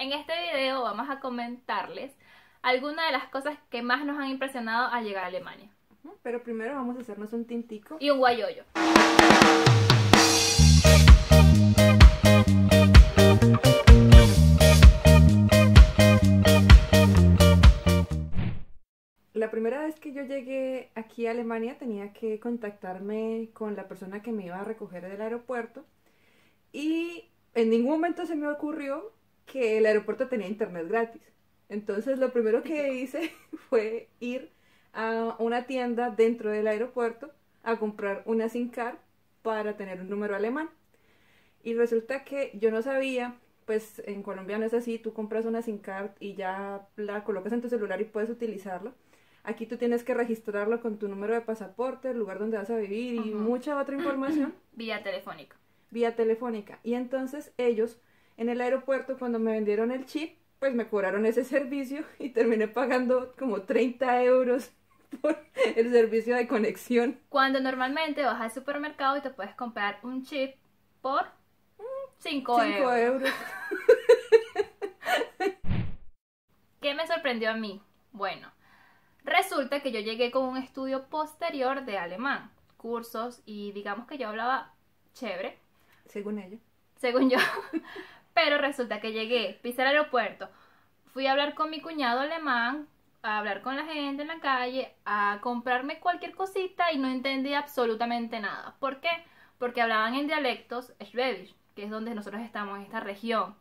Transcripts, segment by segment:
En este video vamos a comentarles algunas de las cosas que más nos han impresionado al llegar a Alemania. Pero primero vamos a hacernos un tintico. Y un guayoyo. La primera vez que yo llegué aquí a Alemania tenía que contactarme con la persona que me iba a recoger del aeropuerto y en ningún momento se me ocurrió que el aeropuerto tenía internet gratis. Entonces lo primero que hice fue ir a una tienda dentro del aeropuerto a comprar una SIM card para tener un número alemán. Y resulta que yo no sabía, pues en Colombia no es así, tú compras una SIM card y ya la colocas en tu celular y puedes utilizarla. Aquí tú tienes que registrarlo con tu número de pasaporte, el lugar donde vas a vivir y mucha otra información. Vía telefónica. Vía telefónica. Y entonces ellos en el aeropuerto cuando me vendieron el chip, pues me cobraron ese servicio y terminé pagando como 30 euros por el servicio de conexión. Cuando normalmente vas al supermercado y te puedes comprar un chip por 5 euros. ¿Qué me sorprendió a mí? Bueno, resulta que yo llegué con un estudio posterior de alemán, cursos, y digamos que yo hablaba chévere. Según ella. Según yo. Pero resulta que llegué, pisé el aeropuerto, fui a hablar con mi cuñado alemán, a hablar con la gente en la calle, a comprarme cualquier cosita y no entendí absolutamente nada. ¿Por qué? Porque hablaban en dialectos Schwäbisch, que es donde nosotros estamos, en esta región.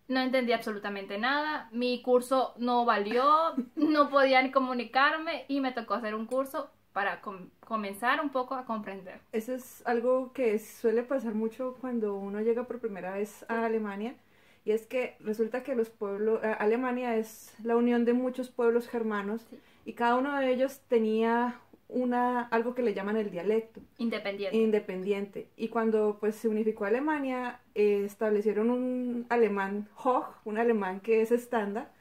No entendí absolutamente nada, mi curso no valió, no podía ni comunicarme y me tocó hacer un curso para comenzar un poco a comprender. Eso es algo que suele pasar mucho cuando uno llega por primera vez a Alemania, y es que resulta que los pueblos, Alemania es la unión de muchos pueblos germanos, sí, y cada uno de ellos tenía algo que le llaman el dialecto. Independiente. Y cuando pues se unificó Alemania, establecieron un alemán Hoch, un alemán que es estándar,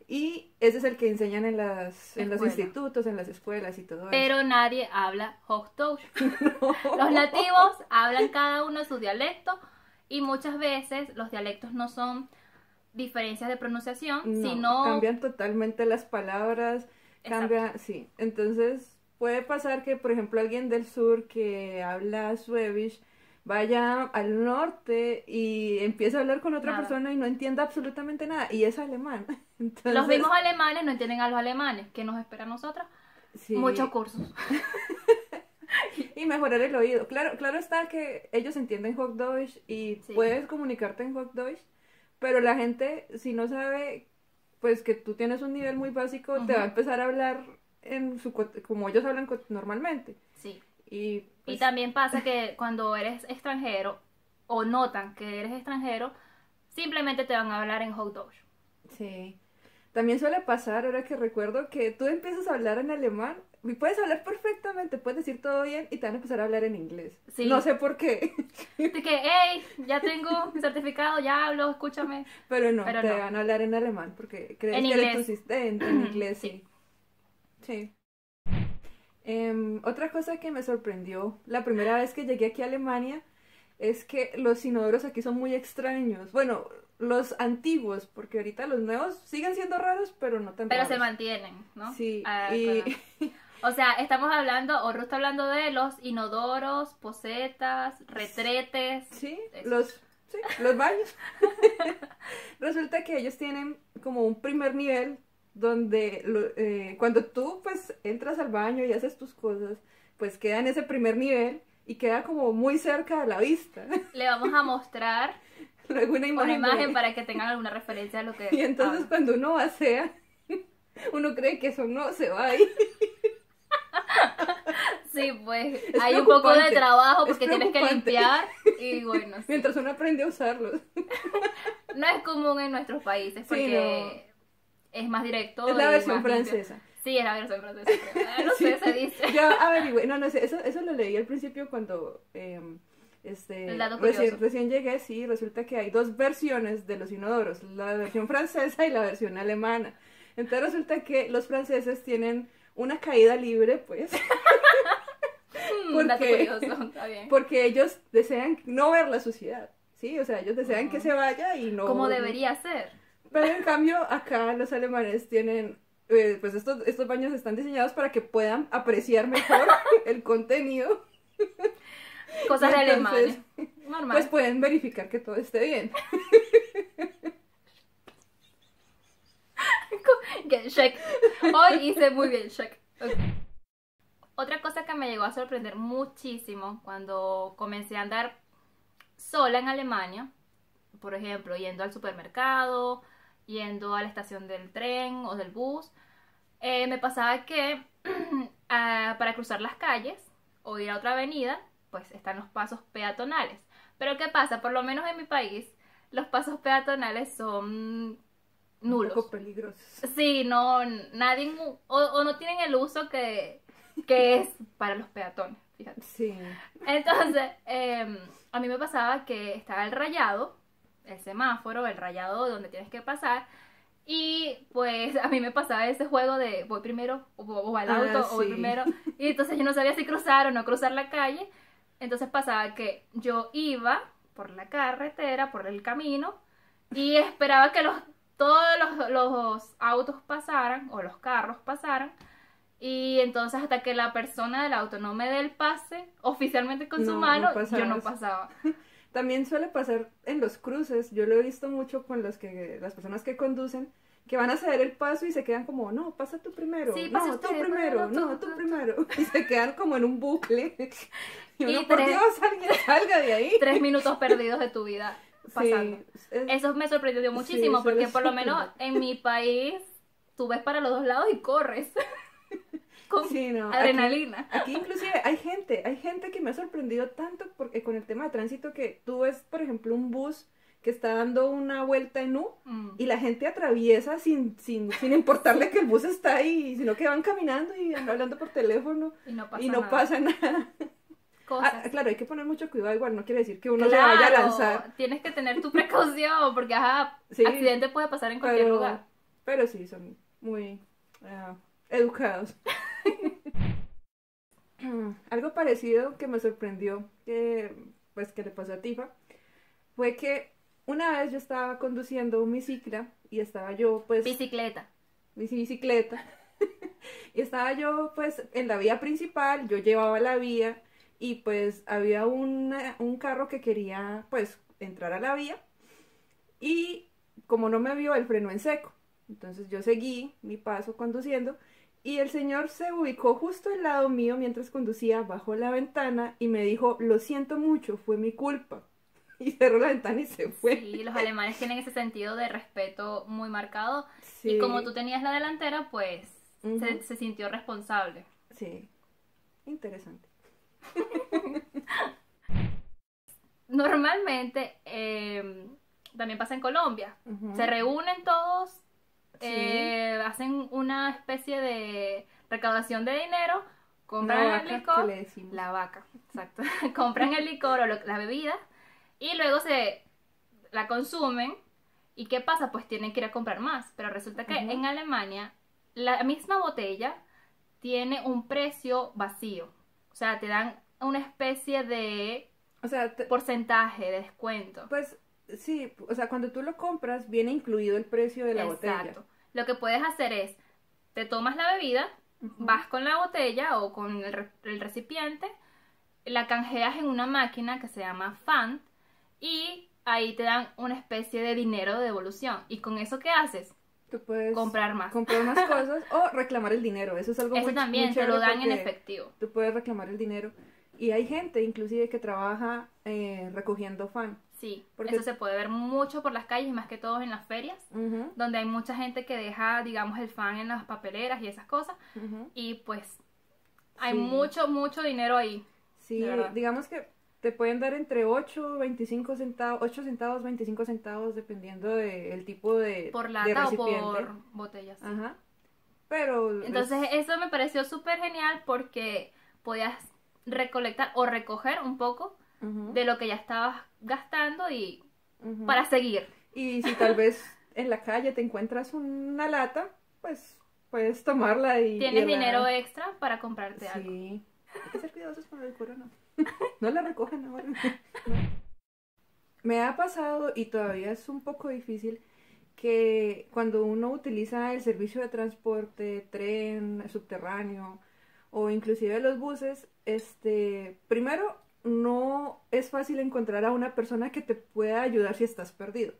y ese es el que enseñan en los institutos, en las escuelas y todo eso. Pero nadie habla Hochdeutsch. No. Los nativos hablan cada uno su dialecto y muchas veces los dialectos no son diferencias de pronunciación, no, sino... cambian totalmente las palabras, cambia, sí. Entonces puede pasar que, por ejemplo, alguien del sur que habla Schwäbisch vaya al norte y empieza a hablar con otra persona y no entienda absolutamente nada, y es alemán. Entonces, los mismos alemanes no entienden a los alemanes. ¿Qué nos espera a nosotras? Sí. Muchos cursos. Y mejorar el oído. Claro está que ellos entienden Hochdeutsch y sí, puedes comunicarte en Hochdeutsch, pero la gente, si no sabe, pues que tú tienes un nivel muy básico, te va a empezar a hablar como ellos hablan normalmente. Sí. Y también pasa que cuando eres extranjero, o notan que eres extranjero, simplemente te van a hablar en Hochdeutsch. Sí. También suele pasar, ahora que recuerdo, que tú empiezas a hablar en alemán y puedes hablar perfectamente, puedes decir todo bien y te van a empezar a hablar en inglés. Sí. No sé por qué. De que, hey, ya tengo mi certificado, ya hablo, escúchame. Pero no, te van a hablar en alemán porque crees que eres consistente en inglés. Sí. Sí. Otra cosa que me sorprendió la primera vez que llegué aquí a Alemania es que los inodoros aquí son muy extraños. Bueno, los antiguos, porque ahorita los nuevos siguen siendo raros, pero no tan raros. Pero se mantienen, ¿no? Sí. O sea, estamos hablando, o Ruth está hablando de los inodoros, posetas, retretes. Sí, los baños. Resulta que ellos tienen como un primer nivel donde cuando tú pues entras al baño y haces tus cosas, pues queda en ese primer nivel y queda como muy cerca de la vista. Le vamos a mostrar luego una imagen para que tengan alguna referencia a lo que... Y entonces cuando uno vacía, uno cree que eso no se va ahí. Sí, pues hay un poco de trabajo porque tienes que limpiar y bueno. Sí. Mientras uno aprende a usarlos. No es común en nuestros países porque es más directo. Es la versión francesa. Sí, es la versión francesa. No sé, se dice. Yo averigüé, no sé, eso lo leí al principio cuando recién llegué, sí, resulta que hay dos versiones de los inodoros, la versión francesa y la versión alemana. Entonces resulta que los franceses tienen una caída libre, pues. Porque ellos desean no ver la suciedad. Sí, o sea, ellos desean que se vaya y no... Como debería ser. Pero en cambio, acá los alemanes tienen, pues estos baños están diseñados para que puedan apreciar mejor el contenido. Cosas de Entonces, alemanes. Normal. Pues pueden verificar que todo esté bien. Check. Hoy hice muy bien, check. Okay. Otra cosa que me llegó a sorprender muchísimo cuando comencé a andar sola en Alemania, por ejemplo, yendo al supermercado, yendo a la estación del tren o del bus, me pasaba que para cruzar las calles o ir a otra avenida, pues están los pasos peatonales. Pero ¿qué pasa? Por lo menos en mi país, los pasos peatonales son nulos. Un poco peligrosos. Sí, no, nadie, o no tienen el uso que es para los peatones, fíjate. Sí. Entonces, a mí me pasaba que estaba el rayado, el semáforo, el rayado donde tienes que pasar, y pues a mí me pasaba ese juego de voy primero, o al auto, o voy sí. primero, y entonces yo no sabía si cruzar o no cruzar la calle, entonces pasaba que yo iba por la carretera, por el camino, y esperaba que todos los autos pasaran, o los carros pasaran, y entonces hasta que la persona del auto no me dé el pase oficialmente con su mano, yo no pasaba. También suele pasar en los cruces, yo lo he visto mucho con las personas que conducen, que van a ceder el paso y se quedan como, no, pasa tú primero, Sí, no, pase tú usted, primero, bueno, no, tú primero, y se quedan como en un bucle, y uno, Y por Dios, alguien salga de ahí. 3 minutos perdidos de tu vida pasando. Sí, Eso me sorprendió muchísimo, sí, porque suele por lo menos sorprender. en mi país tú ves para los dos lados y corres con Sí, no, adrenalina. Aquí inclusive hay gente que me ha sorprendido tanto porque con el tema de tránsito que tú ves, por ejemplo, un bus que está dando una vuelta en U y la gente atraviesa sin importarle que el bus está ahí, sino que van caminando y hablando por teléfono Y no pasa y no nada. pasa nada. Cosas. Claro, hay que poner mucho cuidado igual, no quiere decir que uno se vaya a lanzar. Tienes que tener tu precaución, porque Sí, accidente puede pasar en cualquier lugar. Pero sí, son muy educados. Algo parecido que me sorprendió, pues que le pasó a Tifa, fue que una vez yo estaba conduciendo mi cicla y estaba yo pues... Bicicleta. Mi bicicleta. Y estaba yo pues en la vía principal, yo llevaba la vía y pues había un carro que quería pues entrar a la vía y como no me vio, él frenó en seco. Entonces yo seguí mi paso conduciendo y el señor se ubicó justo al lado mío mientras conducía, bajó la ventana y me dijo, lo siento mucho, fue mi culpa. Y cerró la ventana y se fue. Sí, los alemanes tienen ese sentido de respeto muy marcado. Sí. Y como tú tenías la delantera, pues Ujú. se sintió responsable. Sí, interesante. Normalmente, también pasa en Colombia. Ujú. Se reúnen todos, Sí. hacen una especie de recaudación de dinero, Una compran el vaca licor, que le decimos. la vaca, exacto, compran el licor o la bebida y luego se la consumen. ¿Y qué pasa? Pues tienen que ir a comprar más. Pero resulta que Ujú. en Alemania la misma botella tiene un precio vacío. O sea, te dan una especie de O sea, porcentaje de descuento. pues sí, o sea, cuando tú lo compras viene incluido el precio de la botella. Exacto. Lo que puedes hacer es, te tomas la bebida, Ujú. vas con la botella o con el recipiente, la canjeas en una máquina que se llama Fan y ahí te dan una especie de dinero de devolución. ¿Y con eso qué haces? Tú puedes Comprar más. comprar más cosas o reclamar el dinero. Eso es algo Eso muy también muy te lo chévere dan en porque efectivo. tú puedes reclamar el dinero. Y hay gente inclusive que trabaja recogiendo fan. Sí, Porque- eso se puede ver mucho por las calles, más que todo en las ferias, Ujú, donde hay mucha gente que deja, digamos, el fan en las papeleras y esas cosas. ujú. Y pues hay Sí. mucho dinero ahí. Sí, de verdad. digamos que te pueden dar entre 8, 25 centavos, 8 centavos, 25 centavos, dependiendo del tipo de Por de lata o recipiente. por botella, sí. Ajá. Pero Entonces eso me pareció súper genial porque podías recolectar o recoger un poco ujú, de lo que ya estabas gastando y ujú. para seguir. Y si tal vez en la calle te encuentras una lata, pues puedes tomarla y Tienes irla- dinero extra para comprarte algo. Sí. Hay que ser cuidadosos con el corona. No la recojan ahora. Me ha pasado y todavía es un poco difícil que cuando uno utiliza el servicio de transporte, tren, subterráneo o inclusive los buses, primero no es fácil encontrar a una persona que te pueda ayudar si estás perdido,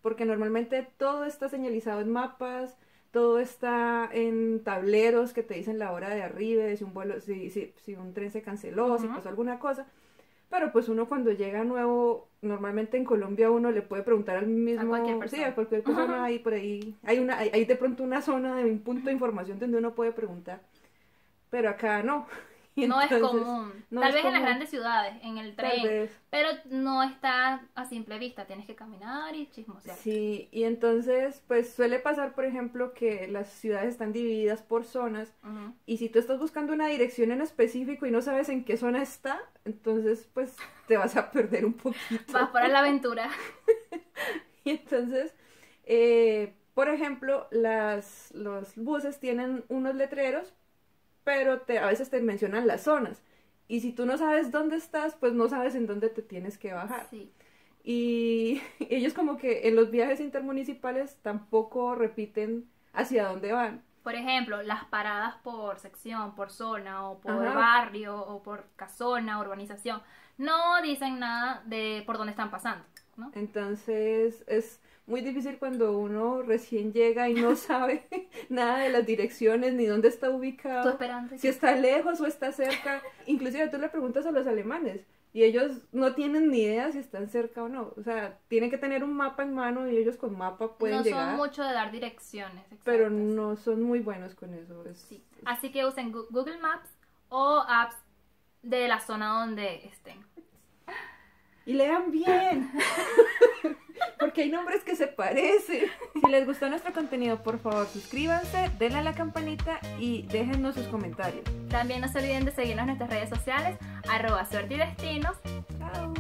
porque normalmente todo está señalizado en mapas, todo está en tableros que te dicen la hora de arriba, si un vuelo, si un tren se canceló, si pasó alguna cosa. Pero pues uno cuando llega nuevo, normalmente en Colombia uno le puede preguntar al mismo, A cualquier persona. sí, a cualquier persona ahí por ahí. Hay de pronto una zona de un punto de información donde uno puede preguntar. Pero acá no. Y No es entonces, común. no Tal es vez en las común. grandes ciudades, en el Tal tren, vez. pero no está a simple vista. Tienes que caminar y chismosear. Sí, y entonces pues suele pasar, por ejemplo, que las ciudades están divididas por zonas Ujú. y si tú estás buscando una dirección en específico y no sabes en qué zona está, entonces pues te vas a perder un poquito. Vas para la aventura. Y entonces, por ejemplo, los buses tienen unos letreros, pero a veces te mencionan las zonas. Y si tú no sabes dónde estás, pues no sabes en dónde te tienes que bajar. Sí. Y ellos como que en los viajes intermunicipales tampoco repiten hacia dónde van. Por ejemplo, las paradas por sección, por zona, o por Ajá. barrio, o por casona, urbanización, no dicen nada de por dónde están pasando, ¿no? Entonces es muy difícil cuando uno recién llega y no sabe nada de las direcciones ni dónde está Tú ubicado, esperando. si está lejos o está cerca. Inclusive tú le preguntas a los alemanes y ellos no tienen ni idea si están cerca o no. O sea, tienen que tener un mapa en mano y ellos con mapa pueden No llegar, son mucho de dar direcciones exactas. pero no son muy buenos con eso. Sí. Así que usen Google Maps o apps de la zona donde estén. Y lean bien, porque hay nombres que se parecen. Si les gustó nuestro contenido, por favor suscríbanse, denle a la campanita y déjennos sus comentarios. También no se olviden de seguirnos en nuestras redes sociales, @suertedestinos. Chao.